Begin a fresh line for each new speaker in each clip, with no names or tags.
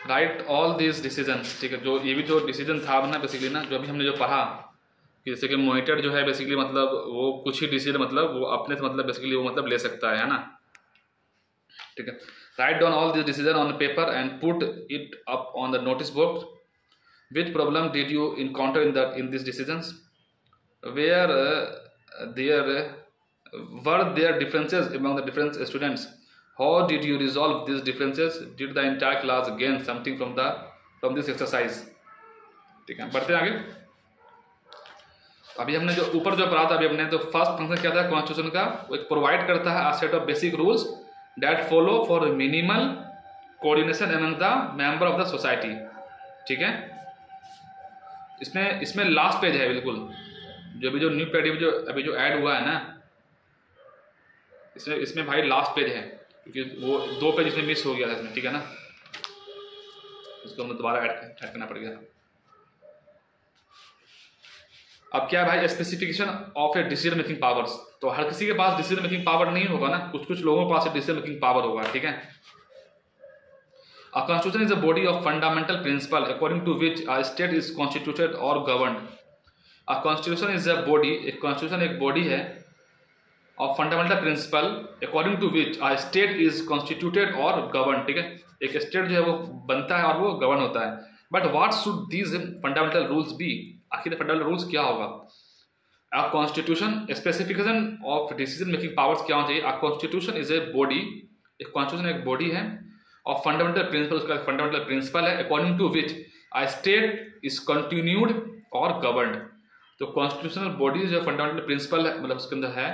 Right all this decisions, ठीक है। जो ये भी जो डिसीजन था ना बेसिकली ना, जो अभी हमने जो पढ़ा कि जैसे कि मॉनिटर जो है बेसिकली मतलब वो कुछ ही डिसीजन मतलब वो अपने से मतलब बेसिकली वो मतलब ले सकता है ना, ठीक है। Write down all this decision on paper and put it up on the notice board. Which problem did you encounter in this decisions, where were there differences among the different students, how did you resolve these differences, did the entire class gain something from this exercise, ठीक है। बढ़ते हैं आगे। अभी हमने जो ऊपर जो पढ़ा था अभी हमने, तो फर्स्ट फंक्शन क्या था कॉन्स्टिट्यूशन का, वो एक प्रोवाइड करता है a set of basic rules that follow for minimal coordination among the member of the society, ठीक है। इसमें लास्ट पेज है बिल्कुल, जो अभी जो न्यू पेज जो अभी जो ऐड हुआ है ना, इसमें भाई लास्ट पेज है, क्योंकि वो 2 पेज इसमें मिस हो गया था इसमें, ठीक है ना। इसको हमें दोबारा ऐड करना पड़ गया। अब क्या है भाई, specification of a decision making powers. तो हर किसी के पास डिसीजन मेकिंग पावर नहीं होगा ना, कुछ लोगों के पास डिसीजन मेकिंग पावर होगा, ठीक है। A constitution is a body of fundamental principle according to which a state is constituted or governed. A constitution is a body, एक constitution एक body है of fundamental principle according to which a state is constituted or governed, ठीक है। एक state जो है वो बनता है और वो govern होता है। But what should these fundamental rules be? आखिर fundamental rules क्या होगा? A constitution, specification of decision making powers क्या होना चाहिए? A constitution is a body, एक constitution एक body है और फंडामेंटल प्रिंसिपल, उसका फंडामेंटल प्रिंसिपल है according to which a state is continued और गवर्नड। तो कॉन्स्टिट्यूशनल बॉडी जो फंडामेंटल प्रिंसिपल है मतलब उसके अंदर है,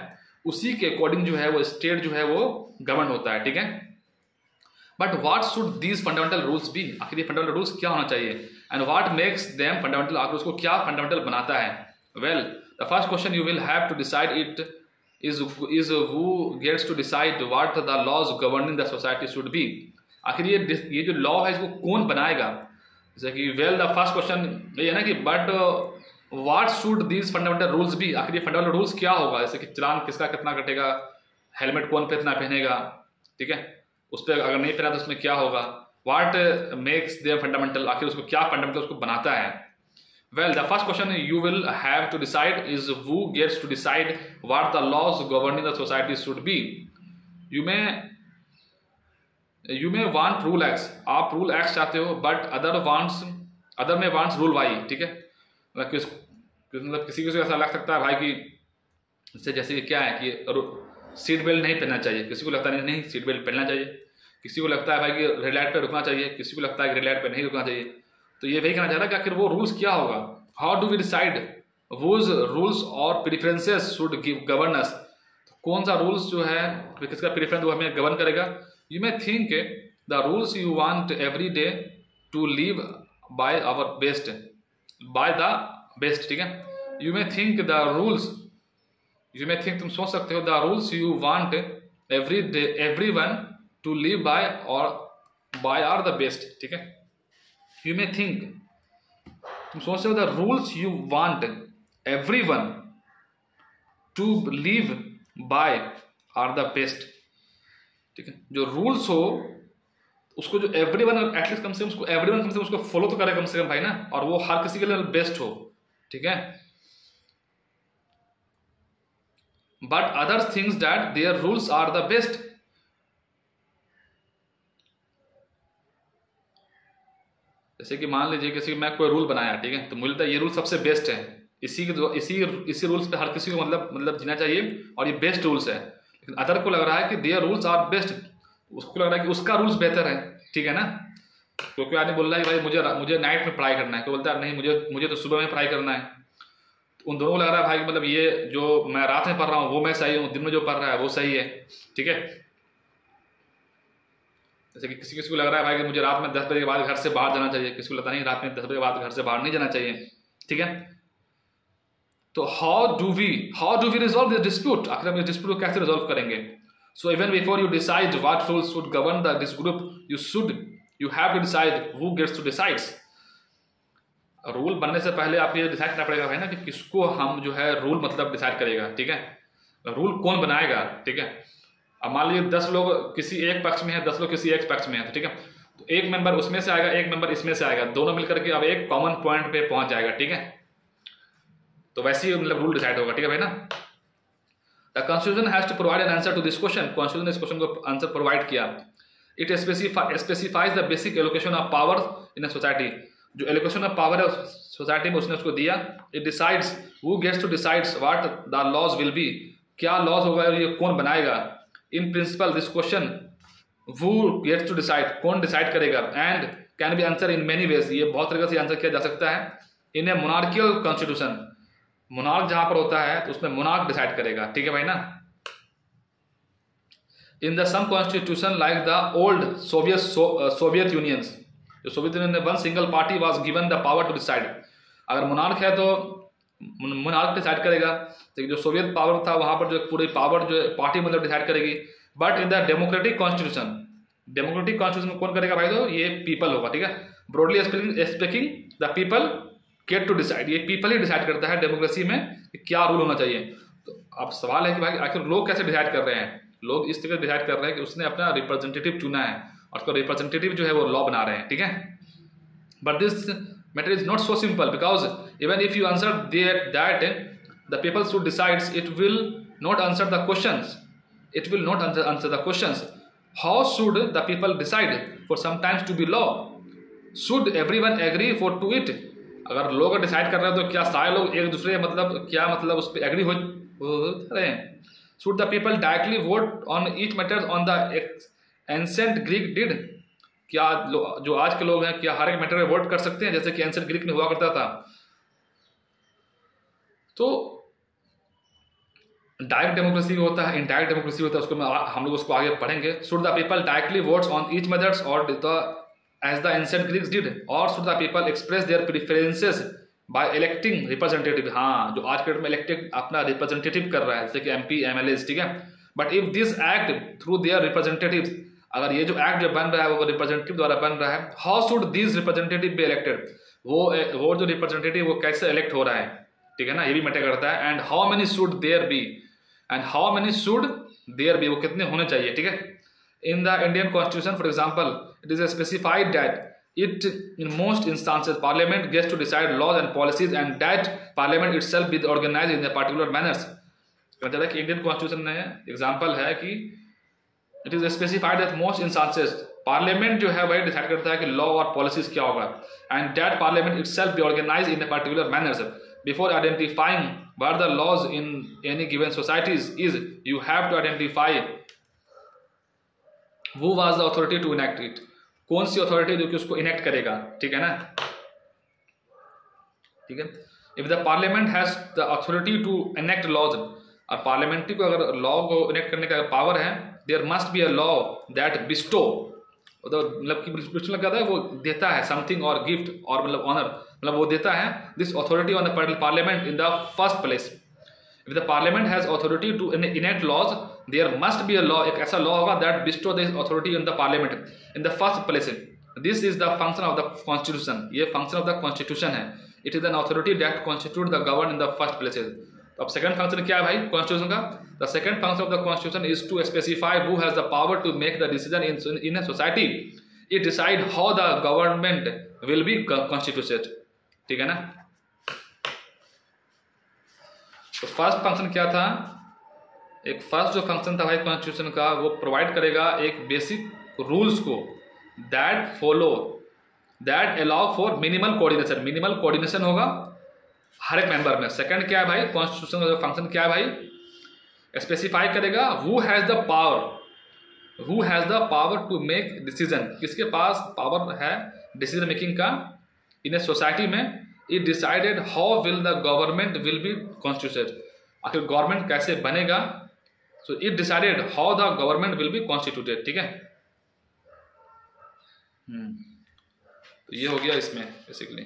उसी के अकॉर्डिंग जो है वो स्टेट जो है वो गवर्न होता है, ठीक है। But what should these fundamental rules be, आखिर ये फंडामेंटल रूल्स क्या होना चाहिए, and what makes them fundamental, आखिर उसको क्या फंडामेंटल बनाता है। Well the first question you will have to decide it is who gets to decide what the laws governing the society should be। आखिर ये जो लॉ है इसको कौन बनाएगा, जैसे कि वेल द फर्स्ट क्वेश्चन ये है ना कि but what should these fundamental rules be, आखिर ये फंडामेंटल रूल्स क्या होगा, जैसे कि चालान किसका कितना कटेगा, हेलमेट कौन कितना पहनेगा, ठीक है, उस पर अगर नहीं पहना तो उसमें क्या होगा, व्हाट मेक्स देयर फंडामेंटल, आखिर उसको क्या फंडामेंटल उसको बनाता है। Well, the first question you will have to decide is who gets to decide what the laws governing the society should be. You may want rule X, आप rule X चाहते हो, but other में wants rule Y, ठीक है। मतलब किसी को ऐसा लग सकता है भाई कि जैसे कि क्या है कि सीट बेल्ट नहीं पहनना चाहिए, किसी को लगता नहीं सीट बेल्ट पहनना चाहिए, किसी को लगता है भाई कि रेड लाइट पे रुकना चाहिए, किसी को लगता है कि रेड लाइट पे नहीं रुकना चाहिए। तो ये वही कहना चाह रहा है कि आखिर वो रूल्स क्या होगा, how do we decide whose rules और प्रेफरेंसेस शुड गवर्न अस, कौन सा रूल्स जो है किसका प्रेफरेंस वो हमें गवर्न करेगा। You may think the rules you want every day to live by our best, by the best, ठीक है। You may think the rules, you may think, तुम सोच सकते हो, the rules you want every day every one to live by और by are the best, ठीक है। You may think, तुम सोचते हो, the rules you want everyone to live by are the best, ठीक है। जो रूल्स हो उसको जो everyone एटलीस्ट कम से कम उसको everyone कम से कम उसको फॉलो तो करे कम से कम भाई ना, और वो हर किसी के लिए बेस्ट हो, ठीक है। But others thinks that their rules are the best, जैसे कि मान लीजिए किसी मैं कोई रूल बनाया, ठीक है, तो मुझे लगता है ये रूल सबसे बेस्ट है, इसी रूल्स पे हर किसी को मतलब जीना चाहिए और ये बेस्ट रूल्स है। लेकिन अदर को लग रहा है कि देयर रूल्स आर बेस्ट, उसको लग रहा है कि उसका रूल्स बेहतर है, ठीक है ना। क्योंकि आदमी बोल रहा है कि भाई मुझे नाइट में पढ़ाई करना है, कोई बोलता है नहीं मुझे तो सुबह में पढ़ाई करना है। तो उन दोनों को लग रहा है भाई मतलब ये जो मैं रात में पढ़ रहा हूँ वो मैं सही हूँ, दिन में जो पढ़ रहा है वो सही है, ठीक है। जैसे कि किसी को लग रहा है भाई कि मुझे रात में 10 बजे के बाद घर से बाहर जाना चाहिए, किसी को लगता नहीं रात में 10 बजे के बाद घर से बाहर नहीं जाना चाहिए, ठीक है। तो how do we resolve this dispute, आखिर हम इस डिस्प्यूट को कैसे रिजॉल्व करेंगे। So even before you decide what rules should govern this group you have to decide who gets to decides. Rule बनने से पहले आपको ये डिसाइड करना पड़ेगा भाई ना कि किसको हम जो है रूल मतलब डिसाइड करेगा, ठीक है। रूल कौन बनाएगा, ठीक है। अब मान लीजिए 10 लोग किसी एक पक्ष में है, 10 लोग किसी एक पक्ष में है, ठीक है। तो एक मेंबर उसमें से आएगा, एक मेंबर इसमें से आएगा, दोनों मिलकर के अब एक कॉमन पॉइंट पे पहुंच जाएगा, ठीक है। तो वैसे ही मतलब रूल डिसाइड होगा, ठीक है भाई ना। The constitution has to provide an answer to this question, constitution ने इस क्वेश्चन को आंसर प्रोवाइड किया। It specifies the basic allocation of power in a society, जो एलोकेशन ऑफ पावर है सोसाइटी में उसने उसको दिया। It decides who gets to decides what the laws will be, क्या लॉज होगा और ये कौन बनाएगा। In principle this question who gets to decide, कौन डिसाइड करेगा, and can be answer in many ways, ये बहुत तरीके से आंसर किया जा सकता है। इन ए मोनार्कियल कॉन्स्टिट्यूशन, मोनार्क जहां पर होता है तो उसमें मोनार्क डिसाइड करेगा, ठीक है भाई ना। In the some constitution like the old Soviet unions, जो सोवियत यूनियन में one single party was given the power to decide, अगर मोनार्क है तो मोनार्क डिसाइड करेगा, तो जो सोवियत पावर था वहां पर जो पूरी पावर जो पार्टी मतलब डिसाइड करेगी। But in the democratic constitution, democratic constitution में कौन करेगा भाई, तो ये पीपल होगा, ठीक है। Broadly speaking the people get to decide, ये पीपल ही डिसाइड करता है डेमोक्रेसी में कि क्या रूल होना चाहिए। तो अब सवाल है कि भाई आखिर लोग कैसे डिसाइड कर रहे हैं, लोग इस तरह डिसाइड कर रहे हैं कि उसने अपना रिप्रेजेंटेटिव चुना है और उसका रिप्रेजेंटेटिव जो है वो लॉ बना रहे हैं, ठीक है। But this matter is not so simple, because even if you answer that the people should decides, it will not answer the questions, it will not answer the questions. How should the people decide for sometimes to be law? Should everyone agree for to it? अगर लोग decide कर रहे हैं तो क्या सारे लोग एक दूसरे मतलब क्या मतलब उस पर एग्री हो रहे हैं। Should the people directly vote on each matter on the ancient Greek did? क्या जो आज के लोग हैं क्या हर एक मैटर में वोट कर सकते हैं जैसे कि एंशिएंट ग्रीक में हुआ करता था। तो डायरेक्ट डेमोक्रेसी होता है, इनडायरेक्ट डेमोक्रेसी होता है, उसको हम लोग उसको आगे पढ़ेंगे। Should the people directly votes on each methods और as the ancient Greeks did, और should the people express their preferences by electing representative. हाँ, जो आज के डेट में इलेक्टेड अपना रिप्रेजेंटेटिव कर रहा है जैसे कि MP MLAs, ठीक है। But if this act through their representative, अगर ये जो एक्ट जो बन रहा है वो रिप्रेजेंटेटिव द्वारा बन रहा है, how should this representative be elected, वो जो रिप्रेजेंटेटिव वो कैसे इलेक्ट हो रहा है, ठीक है ना, ये भी मैटर करता है। And how many should there be, and how many should there be, वो कितने होने चाहिए, ठीक है। In the Indian constitution for example it is specified that it in most instances parliament gets to decide laws and policies and that parliament itself be organised in the particular manners. मतलब कि Indian constitution में example है कि it is specified that most instances parliament जो है वही decide करता है कि लॉ और पॉलिसीज क्या होगा, and that parliament itself be organised in the particular manners. Before identifying what the laws in any given societies is, you have to identify who was the authority to enact it, कौन सी authority जो कि उसको enact करेगा, ठीक है ना, ठीक है। If the parliament has the authority to enact laws, और पार्लियामेंट्री को अगर लॉ को enact करने का पावर है, there must be a law that bestow, मतलब कि बिस्टो क्या है, वो देता है समथिंग और गिफ्ट और मतलब ऑनर, मतलब वो देता है this authority on the parliament in the first place. If the parliament has authority to enact laws, there must be a law, एक ऐसा लॉ होगा that bestow this authority in the parliament in the first place. This is the function of the constitution, ये function of the constitution है। It is an authority that constitute the govern in the first places. अब second function क्या है भाई constitution का? The second function of the constitution is to specify who has the power to make the decision in a society. It decide how the government will be constituted, ठीक है ना। तो first function क्या था? एक first जो function था भाई कॉन्स्टिट्यूशन का, वो प्रोवाइड करेगा एक बेसिक रूल्स को that follow that allow for minimal coordination. Minimal coordination होगा हर एक मेंबर में। सेकंड क्या है भाई कॉन्स्टिट्यूशन का फंक्शन क्या है भाई? स्पेसिफाई करेगा who has the power to make decision. किसके पास पावर है डिसीजन मेकिंग का इन ए सोसाइटी में? It decided how will the government will be constituted. आखिर गवर्नमेंट कैसे बनेगा? So it decided how the government will be constituted, ठीक है। तो ये हो गया इसमें बेसिकली।